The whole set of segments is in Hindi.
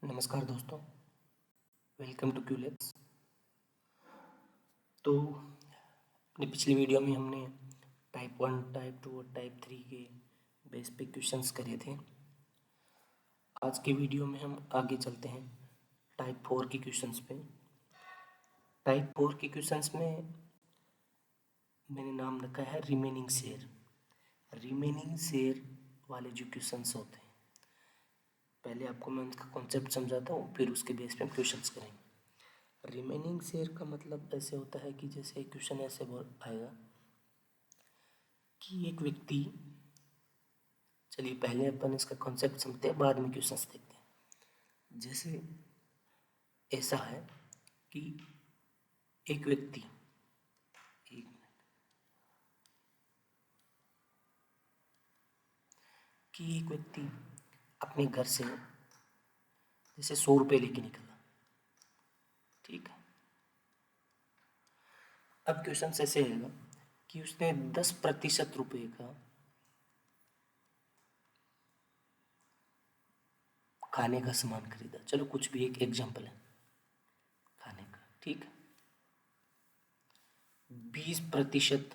नमस्कार दोस्तों, वेलकम टू क्यूलेक्स। तो अपनी पिछली वीडियो में हमने टाइप 1, टाइप 2 और टाइप 3 के बेस पे क्वेश्चंस करे थे। आज के वीडियो में हम आगे चलते हैं टाइप 4 के क्वेश्चंस पे। टाइप 4 के क्वेश्चंस में मैंने नाम रखा है रिमेनिंग शेयर। रिमेनिंग शेयर वाले जो क्वेश्चंस होते हैं, पहले आपको मैं उनका कॉन्सेप्ट समझाता हूँ, फिर उसके बेस पे हम क्वेश्चंस करेंगे। रिमेनिंग शेयर का मतलब ऐसे होता है कि जैसे क्वेश्चन ऐसे आएगा कि एक व्यक्ति, चलिए पहले अपन इसका कॉन्सेप्ट समझते हैं, बाद में क्वेश्चंस देखते हैं। जैसे ऐसा है कि एक व्यक्ति अपने घर से जैसे 100 रुपये लेके निकला, ठीक है। अब क्वेश्चन ऐसे आएगा कि उसने 10% रुपये का खाने का सामान खरीदा। चलो कुछ भी एक एग्जांपल है खाने का, ठीक है। 20%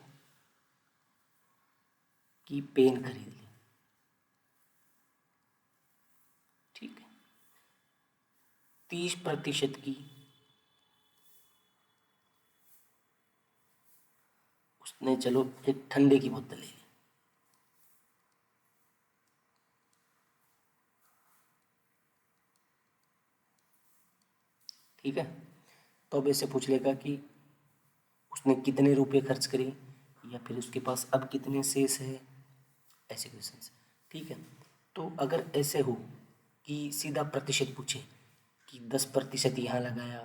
की पेन खरीद ली, ठीक है। 30% की उसने चलो एक ठंडे की बोतल ले ली, ठीक है। तो अब ऐसे पूछ लेगा कि उसने कितने रुपए खर्च करे या फिर उसके पास अब कितने शेष है, ऐसे क्वेश्चन, ठीक है। तो अगर ऐसे हो कि सीधा प्रतिशत पूछे कि 10% यहाँ लगाया,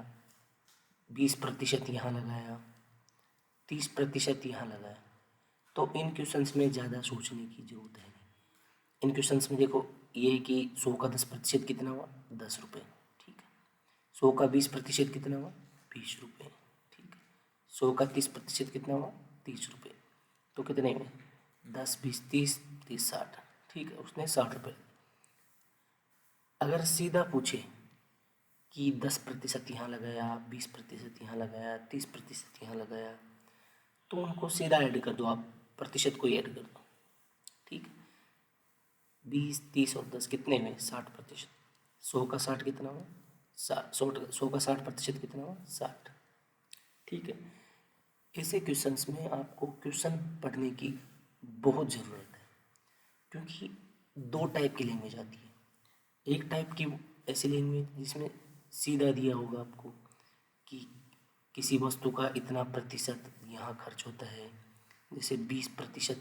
20% यहाँ लगाया, 30% यहाँ लगाया, तो इन क्वेश्चंस में ज़्यादा सोचने की ज़रूरत है नहीं। इन क्वेश्चंस में देखो ये है कि 100 का 10% कितना हुआ, 10 रुपये, ठीक है। 100 का 20% कितना हुआ, 20 रुपये, ठीक है। 100 का 30% कितना हुआ, 30 रुपये। तो कितने हुए, 10, 20, 30, 30, 60, ठीक है। उसने 60 रुपये। अगर सीधा पूछे कि 10% यहाँ लगाया, 20% यहाँ लगाया, 30% यहाँ लगाया, तो उनको सीधा ऐड कर दो, आप प्रतिशत को ही ऐड कर दो, ठीक है। 20, 30 और 10 कितने में, 60%। 100 का 60 कितना हुआ, 100 का 60% कितना हुआ, 60, ठीक है। ऐसे क्वेश्चंस में आपको क्वेश्चन पढ़ने की बहुत ज़रूरत है, क्योंकि दो टाइप की लैंग्वेज आती है। एक टाइप की ऐसी लैंग्वेज जिसमें सीधा दिया होगा आपको कि किसी वस्तु का इतना प्रतिशत यहाँ खर्च होता है, जैसे 20%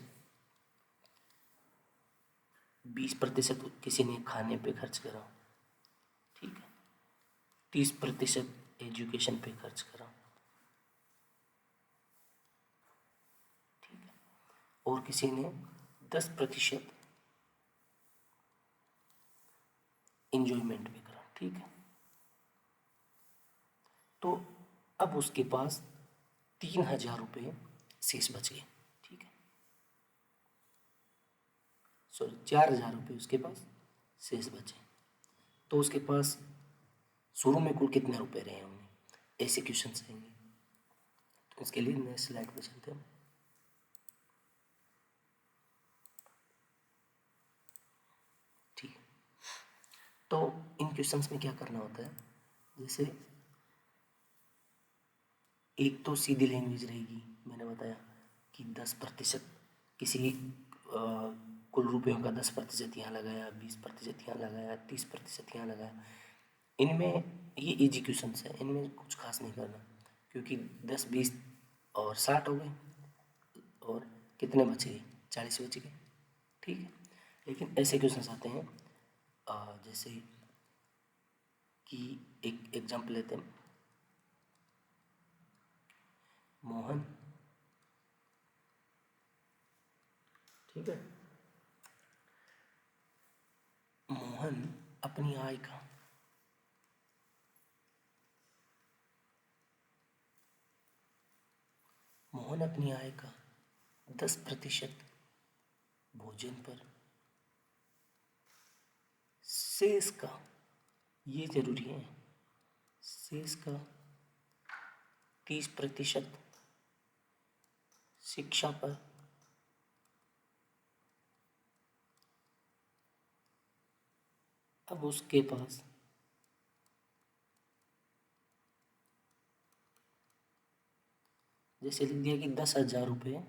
किसी ने खाने पे खर्च करा, ठीक है। 30% एजुकेशन पे खर्च करा, ठीक है। और किसी ने 10% इंजॉयमेंट पे करा, ठीक है। तो अब उसके पास 3,000 रुपये शेष बच गए, ठीक है। सॉरी, 4,000 रुपये उसके पास शेष बचे। तो उसके पास शुरू में कुल कितने रुपए रहे होंगे, ऐसे क्वेश्चन आएंगे। तो इसके लिए नेक्स्ट स्लाइड पे चलते हैं। ठीक है, तो इन क्वेश्चंस में क्या करना होता है, जैसे एक तो सीधी लैंग्वेज रहेगी, मैंने बताया कि 10% किसी कुल रुपयों का 10% यहाँ लगाया, 20% यहाँ लगाया, 30% यहाँ लगाया। इनमें ये इजी क्वेश्चंस है, इनमें कुछ खास नहीं करना, क्योंकि 10, 20 और 60 हो गए, और कितने बच गए, 40 बच गए, ठीक है। लेकिन ऐसे क्वेश्चंस आते हैं जैसे कि एक एग्जांपल लेते हैं, मोहन, ठीक है। मोहन अपनी आय का मोहन अपनी आय का 10% भोजन पर शेष का, ये जरूरी है, शेष का 30% शिक्षा पर अब उसके पास जैसे लिख दिया कि 10,000 रुपये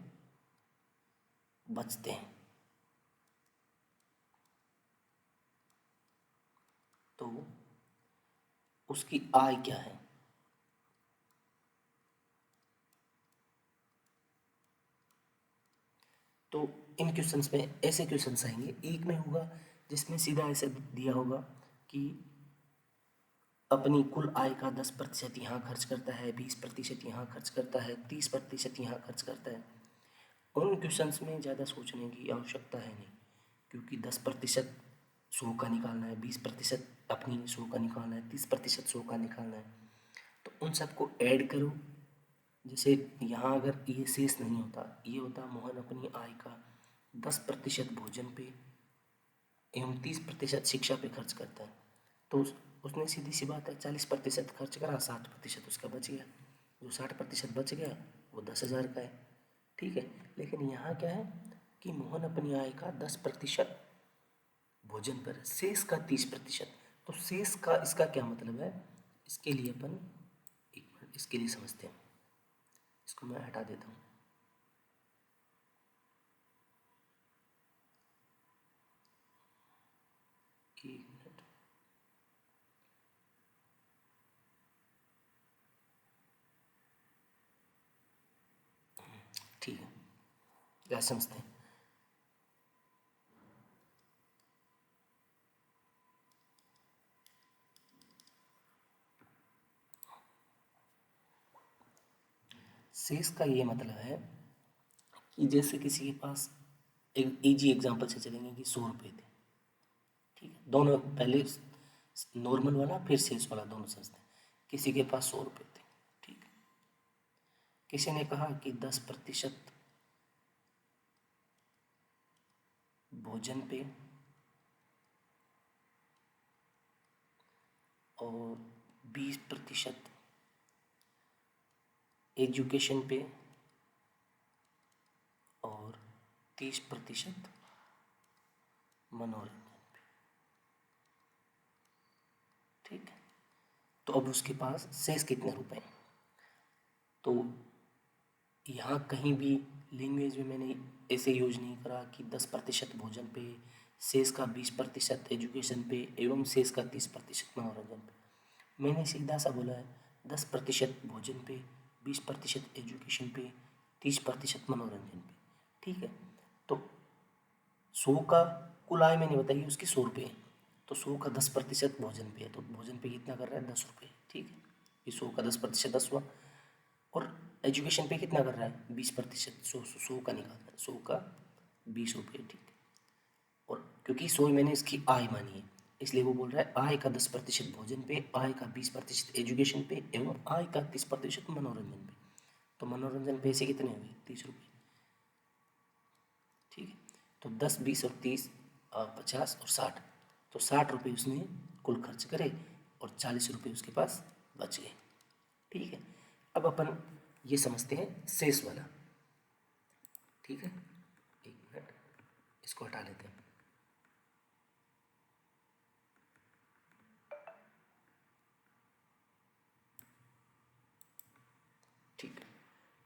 बचते हैं, तो उसकी आय क्या है। तो इन क्वेश्चंस में ऐसे क्वेश्चंस आएंगे, एक में होगा जिसमें सीधा ऐसे दिया होगा कि अपनी कुल आय का 10% यहाँ खर्च करता है, 20% यहाँ खर्च करता है, 30% यहाँ खर्च करता है। उन क्वेश्चंस में ज़्यादा सोचने की आवश्यकता है नहीं, क्योंकि 10% 100 का निकालना है, 20% अपनी 100 का निकालना है, 30% 100 का निकालना है। तो उन सबको ऐड करो। जैसे यहाँ अगर ये शेष नहीं होता, ये होता मोहन अपनी आय का 10% भोजन पे एवं 30% शिक्षा पे खर्च करता है, तो उसने सीधी सी बात है 40% खर्च करा, 60% उसका बच गया। जो 60% बच गया वो 10,000 का है, ठीक है। लेकिन यहाँ क्या है कि मोहन अपनी आय का 10% भोजन पर, शेष का 30%। तो शेष का इसका क्या मतलब है, इसके लिए अपन एक मिनट इसके लिए समझते हैं। इसको मैं हटा देता हूँ। एक मिनट, ठीक है, क्या समझते हैं। शेष का ये मतलब है कि जैसे किसी के पास, एक इजी एग्जांपल से चलेंगे कि 100 रुपये थे, ठीक है। दोनों पहले नॉर्मल वाला फिर शेष वाला दोनों समझते हैं। किसी के पास 100 रुपये थे, ठीक है। किसी ने कहा कि 10% भोजन पे और 20% एजुकेशन पे और 30% मनोरंजन पे, ठीक है। तो अब उसके पास शेष कितने रुपए हैं। तो यहाँ कहीं भी लैंग्वेज में मैंने ऐसे यूज नहीं करा कि 10% भोजन पे, शेष का 20% एजुकेशन पे एवं शेष का 30% मनोरंजन पे। मैंने सीधा सा बोला है 10% भोजन पे, 20% एजुकेशन पे, 30% मनोरंजन पे, ठीक है। तो 100 का कुल आय मैंने बताई उसकी 100 रुपये है, तो 100 का 10% भोजन पे है, तो भोजन पे कितना कर रहा है 10 रुपये, ठीक है। ये 100 का 10% 10 हुआ। और एजुकेशन पे कितना कर रहा है 20%, 100 का निकालना है, 100 का 20 रुपये, ठीक है। और क्योंकि 100 मैंने इसकी आय मानी है, इसलिए वो बोल रहा है आय का 10% भोजन पे, आय का 20% एजुकेशन पे एवं आय का 30% मनोरंजन पे। तो मनोरंजन पैसे कितने हुए 30 रुपये, ठीक है। तो 10, 20 और 30, 50 और 60, तो 60 रुपये उसने कुल खर्च करे और 40 रुपये उसके पास बच गए, ठीक है। अब अपन ये समझते हैं शेष वाला, ठीक है। एक मिनट इसको हटा लेते हैं, ठीक है।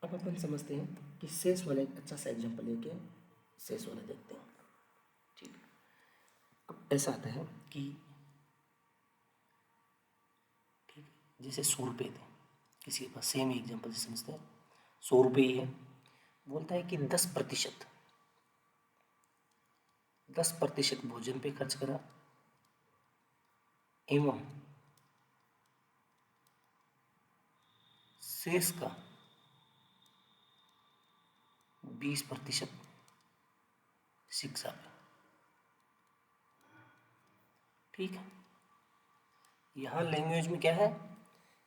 अब अपन समझते हैं कि शेष वाला एक अच्छा सा एग्जांपल लेके शेष वाला देखते हैं, ठीक है। अब ऐसा आता है कि ठीक है, जैसे 100 रुपये थे किसी के पास, सेम एग्जांपल से समझते हैं। 100 रुपये ही है, बोलता है कि 10% भोजन पे खर्च करा एवं शेष का 20% शिक्षा पे, ठीक है। यहाँ लैंग्वेज में क्या है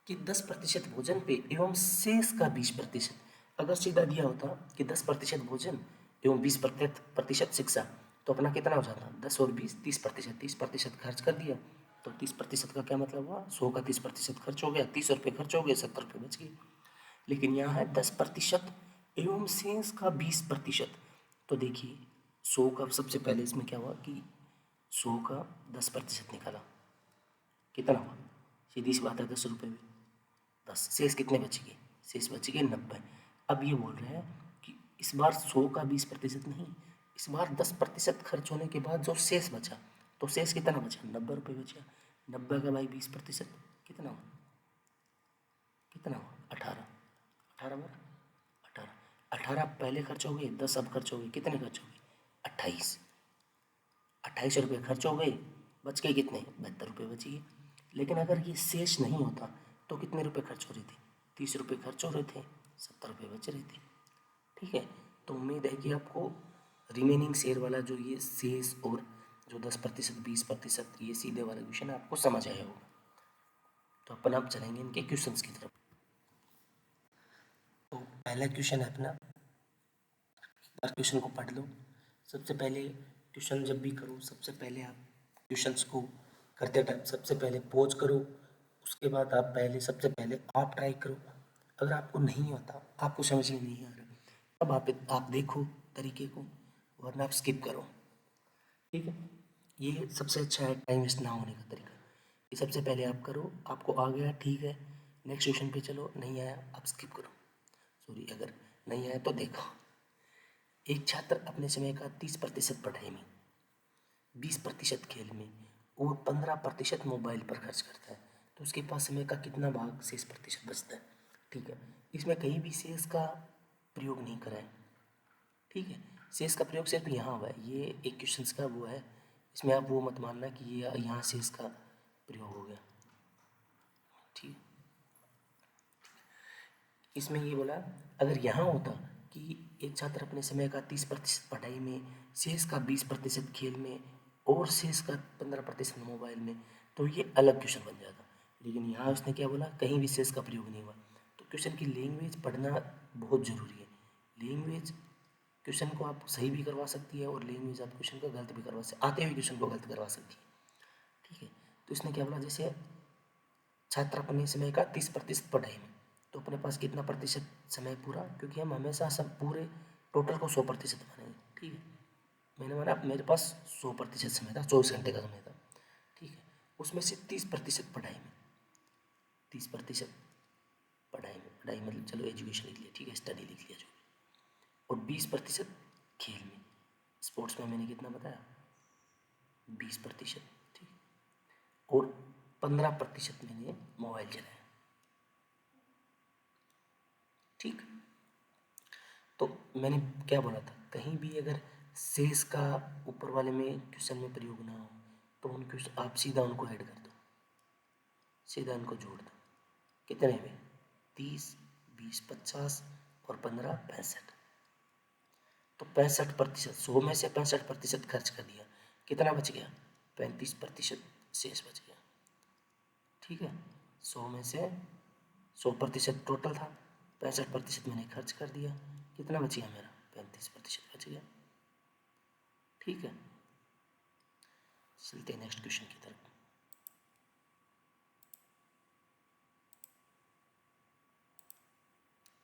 कि 10% भोजन पे एवं शेष का 20%। अगर सीधा दिया होता कि 10% भोजन एवं 20% शिक्षा, तो अपना कितना हो जाता, 10 और 20 30%, 30% खर्च कर दिया। तो 30% का क्या मतलब हुआ, 100 का 30% खर्च हो गया, 30 रुपये खर्च हो गए, 70 रुपये बच गए। लेकिन यहाँ है 10% एवं शेष का 20%। तो देखिए 100 का सबसे पहले इसमें क्या हुआ कि 100 का 10% निकाला, कितना हुआ, सीधी सी बात है 10 रुपये में 10, शेष कितने बच गए, शेष बच गए 90। अब ये बोल रहे हैं कि इस बार 100 का 20% नहीं, इस बार 10% खर्च होने के बाद जो शेष बचा, तो शेष कितना बचा, 90 रुपये बचा। 90 का भाई 20% कितना हुआ, कितना हुआ 18, 18 बार 18, 18 पहले खर्च हो गए, 10 अब खर्च हो गए, कितने खर्च हो गए 28, 28 रुपये खर्च हो गए, बच गए कितने 72 रुपये बच गए। लेकिन अगर ये शेष नहीं होता तो कितने रुपए खर्च हो रहे थे, 30 रुपये खर्च हो रहे थे, 70 रुपये बच रहे थे। ठीक है, तो उम्मीद है कि आपको रिमेनिंग शेयर वाला जो ये शेष और जो 10% 20% ये सीधे वाला क्वेश्चन आपको समझ आया होगा। तो अपन अब चलेंगे इनके क्वेश्चंस की तरफ। तो पहला क्वेश्चन है अपना, एक बार क्वेश्चन को पढ़ लो। सबसे पहले क्वेश्चन जब भी करो, सबसे पहले आप क्वेश्चंस को करते टाइम सबसे पहले पॉज करो, उसके बाद आप पहले सबसे पहले आप ट्राई करो। अगर आपको नहीं आता, आपको समझ में नहीं आ रहा, अब आप देखो तरीके को, वरना आप स्किप करो। ठीक है, ये सबसे अच्छा है टाइम वेस्ट ना होने का तरीका। ये सबसे पहले आप करो, आपको आ गया ठीक है, नेक्स्ट क्वेश्चन पे चलो, नहीं आया आप स्किप करो। सॉरी, अगर नहीं आया तो देखो। एक छात्र अपने समय का 30% पढ़ाई में, 20% खेल में और 15% मोबाइल पर खर्च करता है, तो उसके पास समय का कितना भाग शेष प्रतिशत बचता है। ठीक है, इसमें कहीं भी शेष का प्रयोग नहीं करा है। ठीक है, शेष का प्रयोग सिर्फ यहाँ हुआ है, ये एक क्वेश्चन का वो है, इसमें आप वो मत मानना कि ये यहाँ शेष का प्रयोग हो गया। ठीक, इसमें ये बोला अगर यहाँ होता कि एक छात्र अपने समय का 30% पढ़ाई में, शेष का 20% खेल में और शेष का 15% मोबाइल में, तो ये अलग क्वेश्चन बन जाता। लेकिन यहाँ उसने क्या बोला, कहीं भी शेष का प्रयोग नहीं हुआ। तो क्वेश्चन की लैंग्वेज पढ़ना बहुत ज़रूरी है। लैंग्वेज क्वेश्चन को आप सही भी करवा सकती है और लैंग्वेज आप क्वेश्चन को गलत भी करवा सकती, आते हुए क्वेश्चन को गलत करवा सकती है। ठीक है, तो इसने क्या बोला, जैसे छात्र अपने समय का 30% पढ़ाई में, तो अपने पास कितना प्रतिशत समय पूरा, क्योंकि हम हमेशा सब पूरे टोटल को 100% मानेंगे। ठीक है, मैंने माना मेरे पास 100% समय था, 24 घंटे का समय था। ठीक है, उसमें से 30% पढ़ाई में, 30% पढ़ाई में, पढ़ाई मतलब चलो एजुकेशन लिख लिया, ठीक है, स्टडी लिख लिया जो भी, और 20% खेल में, स्पोर्ट्स में मैंने कितना बताया 20%। ठीक, और 15% मैंने मोबाइल चलाया। ठीक, तो मैंने क्या बोला था, कहीं भी अगर शेष का ऊपर वाले में क्वेश्चन में प्रयोग ना हो तो उनको आप सीधा उनको ऐड कर दो, सीधा उनको जोड़ दो। कितने में 30, 20, 50 और 15 65। तो 65%, 100 में से 65% खर्च कर दिया, कितना बच गया 35% शेष बच गया। ठीक है, 100 में से 100% टोटल था, 65% मैंने खर्च कर दिया, कितना बच गया मेरा 35% बच गया। ठीक है, चलते हैं नेक्स्ट क्वेश्चन की तरफ।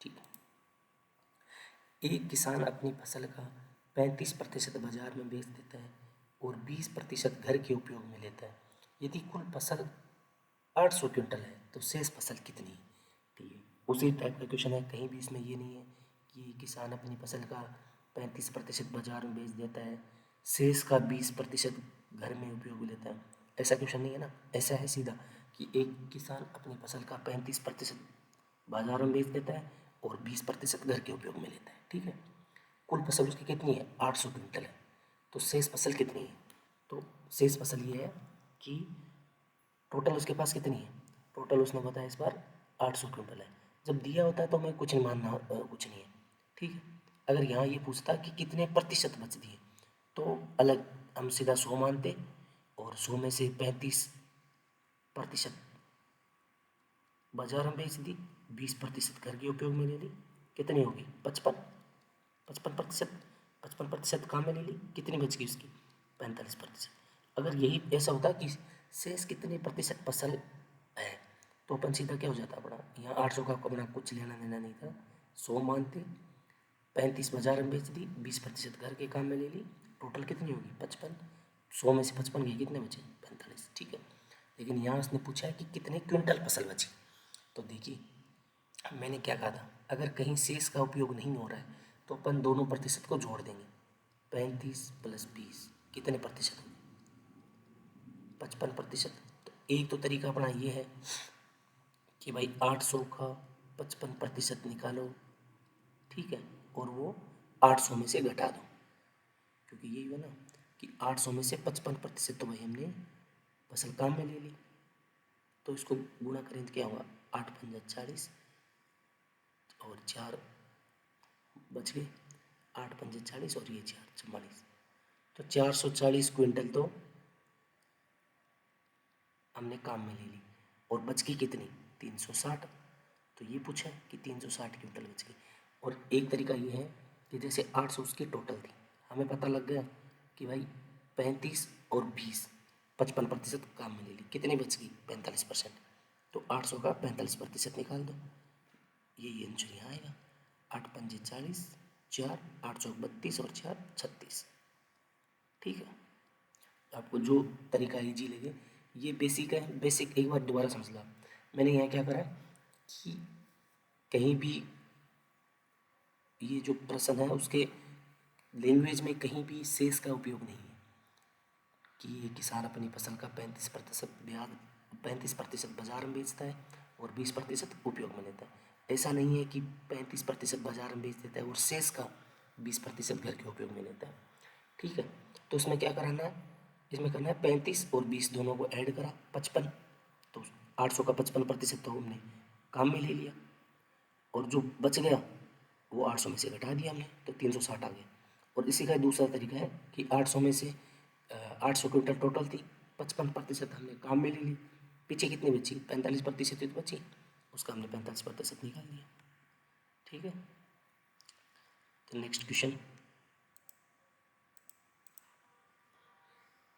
ठीक है, एक किसान अपनी फसल का 35% बाजार में बेच देता है और 20% घर के उपयोग में लेता है। यदि कुल फसल 800 क्विंटल है तो शेष फसल कितनी है। ठीक है, उसी टाइप का क्वेश्चन है, कहीं भी इसमें ये नहीं है कि किसान अपनी फसल का 35% बाजार में बेच देता है, शेष का 20% घर में उपयोग में लेता है। ऐसा क्वेश्चन नहीं है ना, ऐसा है सीधा कि एक किसान अपनी फसल का 35% बाजार में बेच देता है और 20% घर के उपयोग में लेता है। ठीक है, कुल फसल उसकी कितनी है 800 क्विंटल है, तो शेष फसल कितनी है। तो शेष फसल ये है कि टोटल उसके पास कितनी है, टोटल उसने बताया इस बार 800 क्विंटल है। जब दिया होता है तो हमें कुछ नहीं मानना, कुछ नहीं है। ठीक है, अगर यहाँ ये पूछता कि कितने प्रतिशत बच दिए तो अलग, हम सीधा 100 मानते और 100 में से 35% बाजार में बेच दी, 20% घर के उपयोग में ले ली, कितनी होगी 55, 55%। 55% काम में ले ली, कितनी बच गई उसकी 45%। अगर यही ऐसा होता कि शेष कितने प्रतिशत फसल है तो अपन सीधा क्या हो जाता अपना, यहाँ 800 का अपना कुछ लेना देना नहीं था, 100 मानते, 35 बाजार में बेच दी, 20% घर के काम में ले ली, टोटल कितनी होगी 55, 100 में से 55 गई, कितने बचे 45, ठीक है। लेकिन यहाँ उसने पूछा है कि कितने क्विंटल फसल बची। तो देखिए मैंने क्या कहा था, अगर कहीं शेष का उपयोग नहीं हो रहा है तो अपन दोनों प्रतिशत को जोड़ देंगे, 35 + 20 कितने प्रतिशत होंगे 55%। तो एक तो तरीका अपना ये है कि भाई 800 का 55% निकालो, ठीक है, और वो 800 में से घटा दो, क्योंकि यही हुआ ना कि 800 में से 55% तो भाई हमने फसल काम में ले ली, तो इसको गुणा करें तो क्या होगा 8 × 5 = 40 और 4 बच गए, 8 × 5 = 40 और ये 4 = 44, तो 440 क्विंटल तो हमने काम में ले ली, और बच गई कितनी 360। तो ये पूछा है कि 360 क्विंटल बच गई। और एक तरीका ये है कि जैसे 800 उसकी टोटल थी, हमें पता लग गया कि भाई 35 और 20 55% काम में ले ली, कितनी बच गई 45%, तो 800 का 45% निकाल दो, यही आंसर यहाँ आएगा, 8 × 5 = 40, 4 8 × 32 और 4 36, ठीक है। आपको जो तरीका ईजी लगे, ये बेसिक है, बेसिक एक बार दोबारा समझ लो। मैंने यहाँ क्या करा कि कहीं भी ये जो प्रश्न है उसके लैंग्वेज में कहीं भी शेष का उपयोग नहीं है कि ये किसान अपनी फसल का 35% बाजार में बेचता है और 20% उपयोग में लेता है। ऐसा नहीं है कि 35% बाजार में बेच देता है और शेष का 20% घर के उपयोग में लेता है, ठीक है। तो इसमें क्या कराना है, इसमें करना है 35 और 20 दोनों को ऐड करा 55, तो 800 का 55% तो हमने काम में ले लिया, और जो बच गया वो 800 में से घटा दिया हमने, तो 360 आ गया। और इसी का दूसरा तरीका है कि 800 में से 800 क्विंटल टोटल थी, 55% हमने काम में ले ली, पीछे कितनी बची 45% तो बची, उसका हमने 45% निकाल दिया, ठीक है। तो नेक्स्ट क्वेश्चन,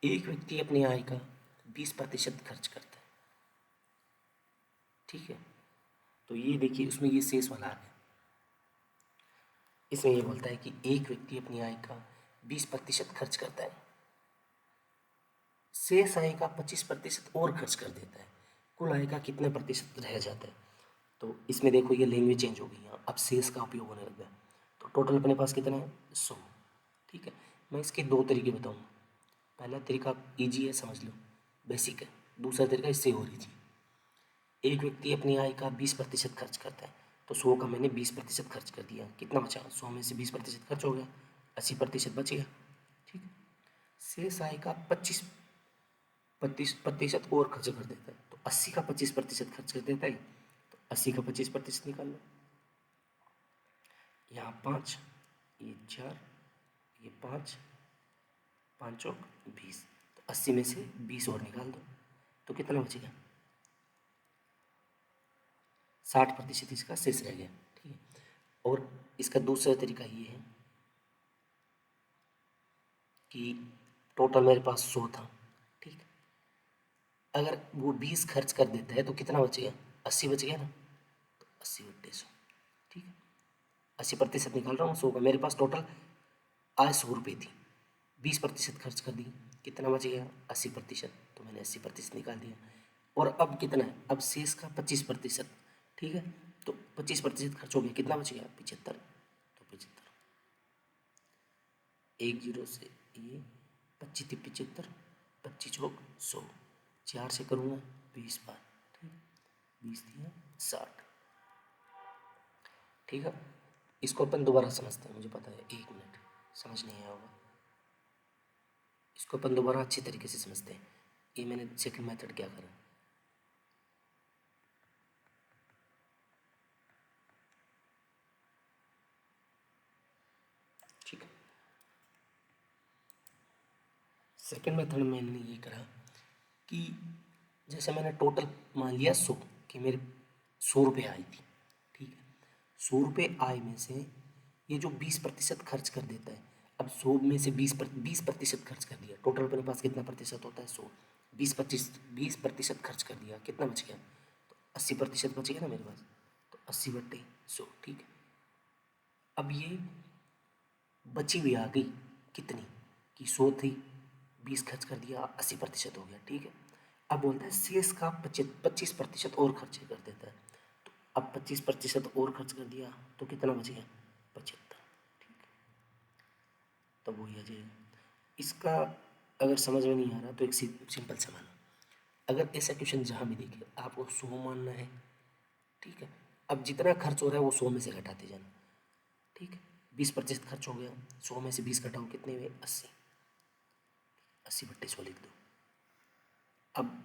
एक व्यक्ति अपनी आय का 20% खर्च करता है, ठीक है। तो ये देखिए उसमें ये शेष वाला आ गया, इसमें ये बोलता है कि एक व्यक्ति अपनी आय का 20% खर्च करता है, शेष आय का 25% और खर्च कर देता है, कुल आय का कितने प्रतिशत रह जाता है। तो इसमें देखो ये लैंग्वेज चेंज हो गई यहाँ, अब शेष का उपयोग होने लग गया। तो टोटल अपने पास कितना है 100, ठीक है। मैं इसके दो तरीके बताऊँगा, पहला तरीका ईजी है समझ लो, बेसिक है, दूसरा तरीका इससे और ईजी। एक व्यक्ति अपनी आय का 20% खर्च करता है, तो 100 का मैंने 20% खर्च कर दिया, कितना बचा 100 में से 20% खर्च हो गया, 80% बच गया, ठीक है। शेष आय का 25% और खर्च कर देता है, तो 80 का 25% खर्च कर देता है, तो 80 का 25% निकाल लो, यहाँ 5, ये 4, ये 5, 5 और 20, तो 80 में से 20 और निकाल दो, तो कितना बचेगा 60% इसका शेष रह गया, ठीक है। और इसका दूसरा तरीका ये है कि टोटल मेरे पास 100 था, ठीक है, अगर वो 20 खर्च कर देता है तो कितना बचेगा 80 बच गया ना, तो 80/100, ठीक है। 80% निकाल रहा हूँ 100 का, मेरे पास टोटल आय 100 रुपये थी, 20% खर्च कर दी, कितना बच गया 80%, तो मैंने 80% निकाल दिया। और अब कितना है, अब शेष का 25%, ठीक है, तो 25% खर्च हो गया, कितना बच गया 75, तो 75, 1 0 से ये 25 75, 25 चौक 100, 4 से करूँगा 20 बार, ठीक, 20 दिया 60, ठीक है। इसको अपन दोबारा समझते हैं, मुझे पता है 1 मिनट समझ नहीं आया होगा, इसको अपन दोबारा अच्छी तरीके से समझते हैं। ये मैंने सेकंड मेथड क्या करा, ठीक है। सेकंड मेथड में मैंने ये करा कि जैसे मैंने टोटल मान लिया 100 कि मेरे 100 रुपये आई थी, ठीक है, 100 रुपये आय में से ये जो 20% खर्च कर देता है, अब 100 में से 20% खर्च कर दिया, टोटल अपने पास कितना प्रतिशत होता है 100, 20% खर्च कर दिया, कितना बच गया, तो 80% बच गया ना मेरे पास, तो 80/100, ठीक है। अब ये बची हुई आ गई कितनी, कि 100 थी, 20 खर्च कर दिया, 80% हो गया, ठीक है। अब बोलता है शेष का 25% और खर्च कर देता है, तो अब 25% और खर्च कर दिया तो कितना बच गया, 75, ठीक है। तब वो आ जाएगा। इसका अगर समझ में नहीं आ रहा तो एक सिंपल सा मानो, अगर ऐसा क्वेश्चन जहाँ भी देखे आपको 100 मानना है, ठीक है। अब जितना खर्च हो रहा है वो 100 में से घटाते जाना, ठीक है। 20% खर्च हो गया, 100 में से 20 घटाओ, कितने हुए, 80, 80/100 लिख दो। अब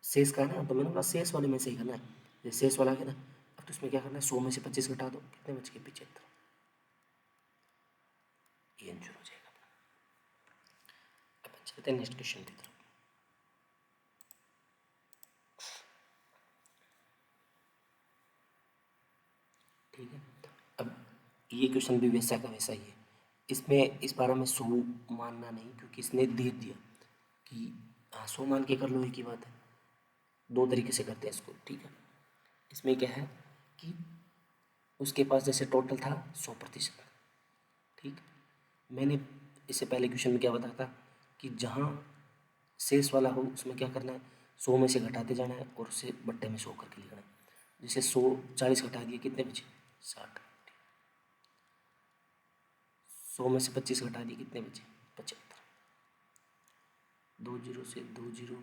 शेष का है ना, तो मैंने बोला शेष वाले में से ही करना है, जैसे शेष वाला है ना, अब तो इसमें क्या करना है, 100 में से 25 घटा दो, कितने बच गए, 75, ये आंसर हो जाएगा अपना। अपन चलते हैं नेक्स्ट क्वेश्चन की तरफ। ठीक है, अब ये क्वेश्चन भी वैसा का वैसा ही है, इसमें इस बारे में 100 मानना नहीं, क्योंकि इसने दे दिया कि हाँ 100 मान के कर लो, एक ही बात है, दो तरीके से करते हैं इसको, ठीक है। इसमें क्या है कि उसके पास जैसे टोटल था 100%, ठीक। मैंने इससे पहले क्वेश्चन में क्या बताया था कि जहाँ शेष वाला हो उसमें क्या करना है, 100 में से घटाते जाना है और उसे बट्टे में 100 करके लिखना है। जैसे 140 घटा दिए, कितने बचे, 60, 100 में से 25 घटा दिए, कितने बचे, 75, 2 जीरो से 2 जीरो,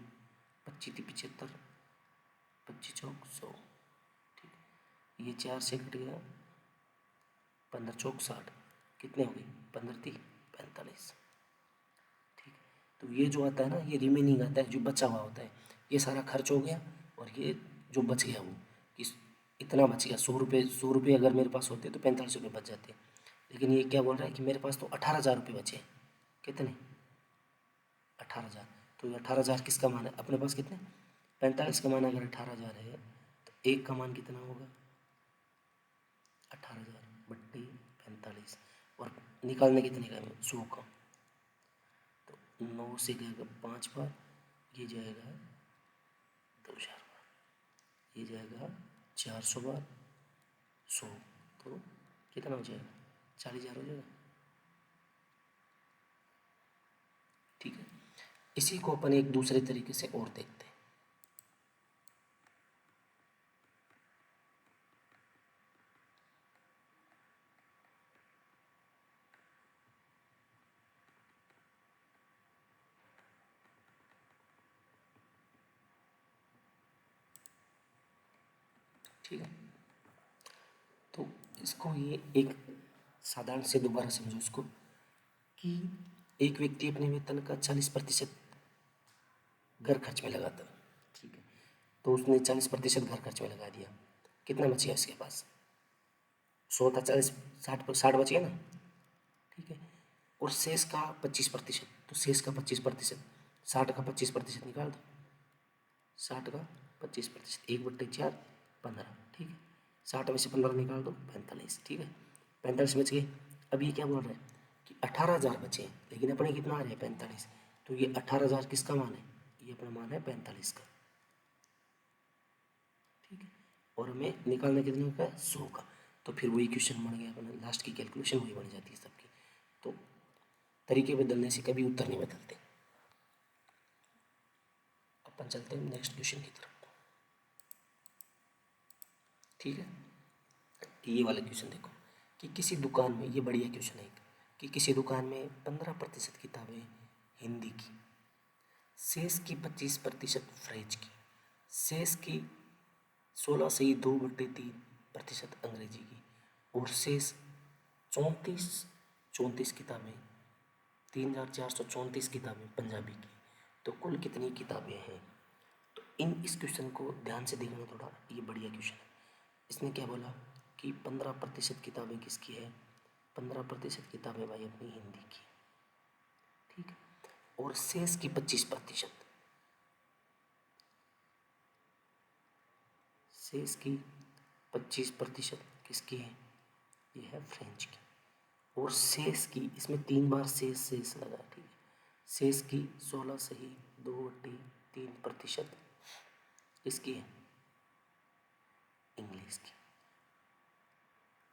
25 थी 75, 25 चौक 100, ठीक। ये 4 से कट गया, 15 चौक 60, कितने हो गए, 15 थी 45, ठीक। तो ये जो आता है ना, ये रिमेनिंग आता है, जो बचा हुआ होता है, ये सारा खर्च हो गया, और ये जो बच गया वो कि इतना बच गया, 100 रुपये अगर मेरे पास होते तो 45 रुपये बच जाते। लेकिन ये क्या बोल रहा है कि मेरे पास तो 18,000 रुपये बचे, कितने, 18,000, तो ये 18,000 किसका मान है, अपने पास कितने, 45 का मान, अगर 18,000 है तो एक का मान कितना होगा, 18,000/45, और निकालने कितने का है, 100 का, तो 9 से गएगा 5 बार, ये जाएगा 2,000 बार, ये जाएगा 400 बार, 100, तो कितना हो जाएगा, 40,000 हो जाएगा, ठीक है। इसी को अपन एक दूसरे तरीके से और देखते हैं, ठीक है। तो इसको ये एक साधारण से दोबारा समझो इसको, कि एक व्यक्ति अपने वेतन का 40% घर खर्च में लगाता है, ठीक है। तो उसने 40% घर खर्च में लगा दिया, कितना बच गया उसके पास, 100 था, 40, 60 बच गया ना, ठीक है। और शेष का 25%, तो शेष का 25%, 60 का 25% निकाल दो, 60 का 25%, 1/4, 15, ठीक है। 60 में से 15 निकाल दो, 45, ठीक है, 45 बच गए। अब ये क्या बोल रहा है कि 18,000 बचे, लेकिन अपने कितना आ रहे हैं, 45, तो ये 18,000 किसका मान है, ये अपना मान है 45 का, ठीक है। और हमें निकालना कितने का है, 100 का, तो फिर वही क्वेश्चन बन गया अपना, लास्ट की कैलकुलेशन वही बन जाती है सबकी। तो तरीके बदलने से कभी उत्तर नहीं बदलते। अपन चलते हैं नेक्स्ट क्वेश्चन की तरफ, ठीक है। ये वाला क्वेश्चन देखो, कि किसी दुकान में, ये बढ़िया क्वेश्चन है कि किसी दुकान में 15% किताबें हिंदी की, शेष की 25% फ्रेंच की, शेष की 16 से 2/3% अंग्रेजी की, और शेष 34 34 किताबें, 3,434 किताबें पंजाबी की, तो कुल कितनी किताबें हैं। तो इस क्वेश्चन को ध्यान से देखना थोड़ा, ये बढ़िया क्वेश्चन है। इसने क्या बोला कि 15% किताबें किसकी है, 15% किताबें भाई अपनी हिंदी की, ठीक है। और शेष की 25%, शेष की 25% किसकी है, ये है फ्रेंच की, और शेष की, इसमें 3 बार शेष शेष लगा, ठीक है, शेष की 16 सही 2/3% इसकी है, इंग्लिश की।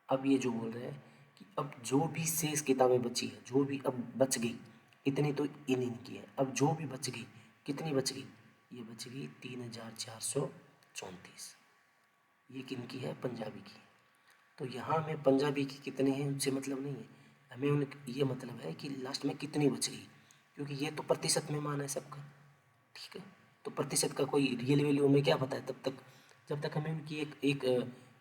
अब ये जो बोल रहे हैं कि अब जो भी शेष किताबें बची है, जो भी अब बच गई, इतनी तो इनकी है, अब जो भी बच गई, कितनी बच गई, ये बच गई 3434। ये किनकी है, पंजाबी की। तो यहाँ हमें पंजाबी की कितने हैं उनसे मतलब नहीं है, हमें उन ये मतलब है कि लास्ट में कितनी बच गई, क्योंकि ये तो प्रतिशत में मान है सबका, ठीक है। तो प्रतिशत का कोई रियल वैल्यू हमें क्या पता है तब तक, जब तक हमें उनकी एक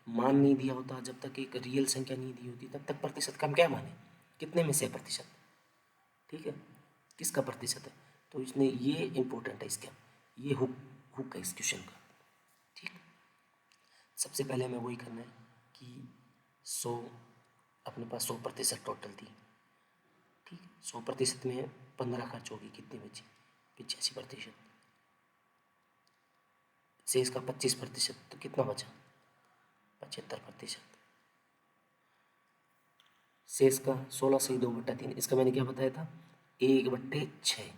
मान नहीं दिया होता, जब तक एक रियल संख्या नहीं दी होती, तब तक प्रतिशत का हम क्या माने, कितने में से है प्रतिशत, ठीक है, किसका प्रतिशत है। तो इसमें ये इम्पोर्टेंट है इसका, ये हुक है इस क्वेश्चन का, ठीक। सबसे पहले हमें वही करना है कि 100, अपने पास 100% टोटल थी, ठीक है, 100% में 15 खर्च होगी, कितनी बची, 85%। शेष का 25%, तो कितना बचा, 75%। शेष का 16 से 2/3, इसका मैंने क्या बताया था, 1/6।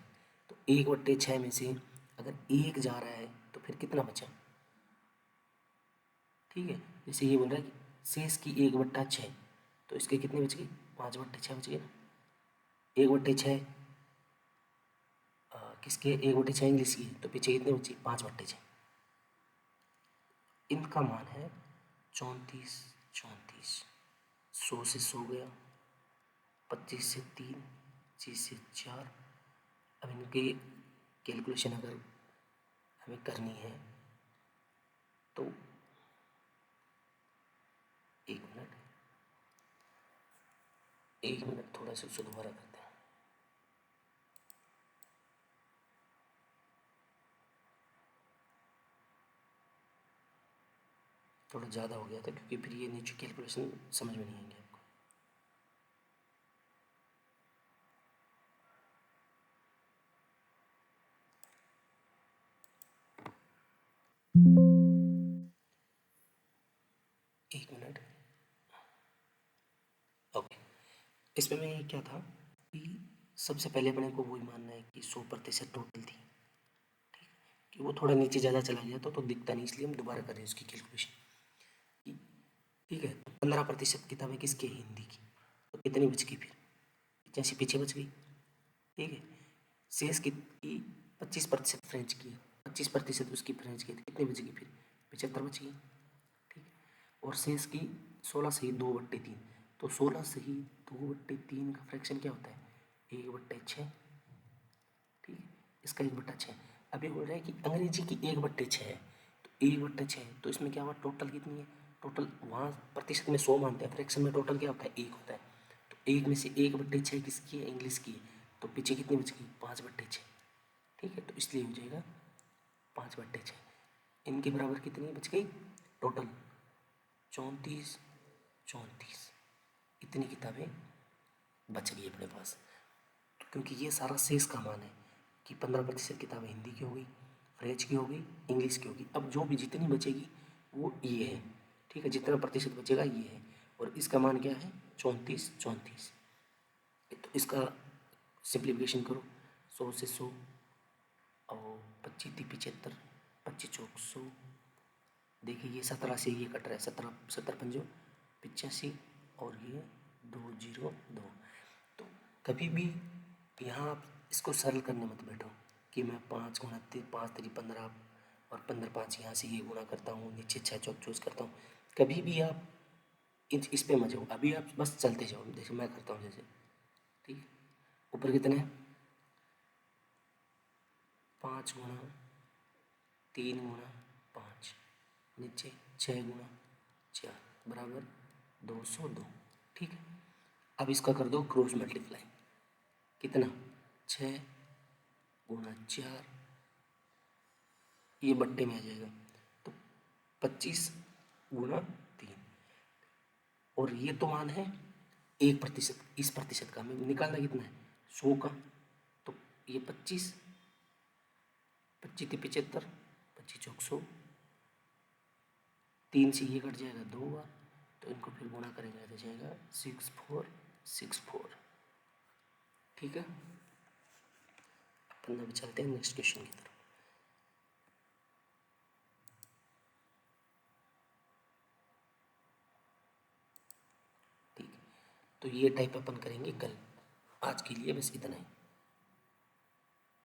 तो 1/6 में से अगर 1 जा रहा है तो फिर कितना बचा, ठीक है। जैसे ये बोल रहा है कि शेष की 1/6, तो इसके कितने बच गए, 5/6 बच गए ना। 1/6 किसके, 1/6 इंग्लिश की, तो पीछे कितने बची, 5/6। इनका मान है 34 34। 100 से 100 गया, 25 से 3, 25 से 4। अब इनकी कैलकुलेशन अगर हमें करनी है तो 1 मिनट, 1 मिनट, थोड़ा सा उसको दोबारा करते हैं। थोड़ा ज़्यादा हो गया था क्योंकि फिर ये नीचे कैलकुलेशन समझ में नहीं आएंगे आपको। एक मिनट, ओके। इसमें मैं ये क्या था कि सबसे पहले अपने को वही मानना है कि 100% टोटल थी, ठीक, कि वो थोड़ा नीचे ज़्यादा चला गया तो दिखता नहीं, इसलिए हम दोबारा कर रहे हैं उसकी कैलकुलेशन, ठीक है। 15% किताबें किसकी है, हिंदी की, तो कितनी बच गई फिर, 85 पीछे बच गई, ठीक है। शेष की 25% फ्रेंच की है, 25% उसकी फ्रेंच की, तो कितनी बच गई फिर, 75 बच गई, ठीक है। और शेष की 16 से ही 2/3, तो 16 से ही 2/3 का फ्रैक्शन क्या होता है, 1/6, ठीक है, इसका 1/6। अब ये बोल रहा है कि अंग्रेजी की 1/6 है, तो 1/6, तो इसमें क्या हुआ, टोटल कितनी है, टोटल वहाँ प्रतिशत में 100 मानते हैं, फ्रैक्शन में टोटल क्या होता है, 1 होता है। तो 1 में से 1/6 किसकी है, इंग्लिश की है, तो पीछे कितनी बच गई, 5/6, ठीक है। तो इसलिए हो जाएगा 5/6। इनके बराबर कितनी बच गई टोटल, 34 34। इतनी किताबें बच गई अपने पास, क्योंकि ये सारा शेष का मान है कि 15% किताबें हिंदी की हो गई, फ्रेंच की हो गई, इंग्लिश की होगी। अब जो भी जितनी बचेगी वो ये है, ठीक है, जितना प्रतिशत बचेगा ये है, और इसका मान क्या है, 34 34। तो इसका सिंप्लीफिकेशन करो, 100 से 100 और 25 3 75, 25 चौक 100। देखिए ये 17 से ये कट रहा है, 17 70 पंजो 85, और ये 202। तो कभी भी यहाँ आप इसको सरल करने मत बैठो कि मैं 5 गुणा 5 3 15 और 15 5 यहाँ से ये गुणा करता हूँ, नीचे 6 चौक चूज करता हूँ। कभी भी आप इस पे मत जाओ, अभी आप बस चलते जाओ, जैसे मैं करता हूँ, जैसे, ठीक। ऊपर कितने, 5 गुणा 3 गुणा 5, नीचे 6 गुणा 4 बराबर 202, ठीक है। अब इसका कर दो क्रॉस मल्टीप्लाई, कितना, 6 गुणा 4, ये बट्टे में आ जाएगा, तो 25 गुणा 3, और ये तो मान है 1%, इस प्रतिशत का हमें निकालना कितना है, 100 का। तो ये 25 25 थी 75, 25 चौक 100, 3 से ये कट जाएगा 2 बार, तो इनको फिर गुणा करेंगे तो जाएगा 6 4 64। ठीक है, अपन अब चलते हैं नेक्स्ट क्वेश्चन की तरफ। ठीक है, तो ये टाइप अपन करेंगे कल। आज के लिए बस इतना ही।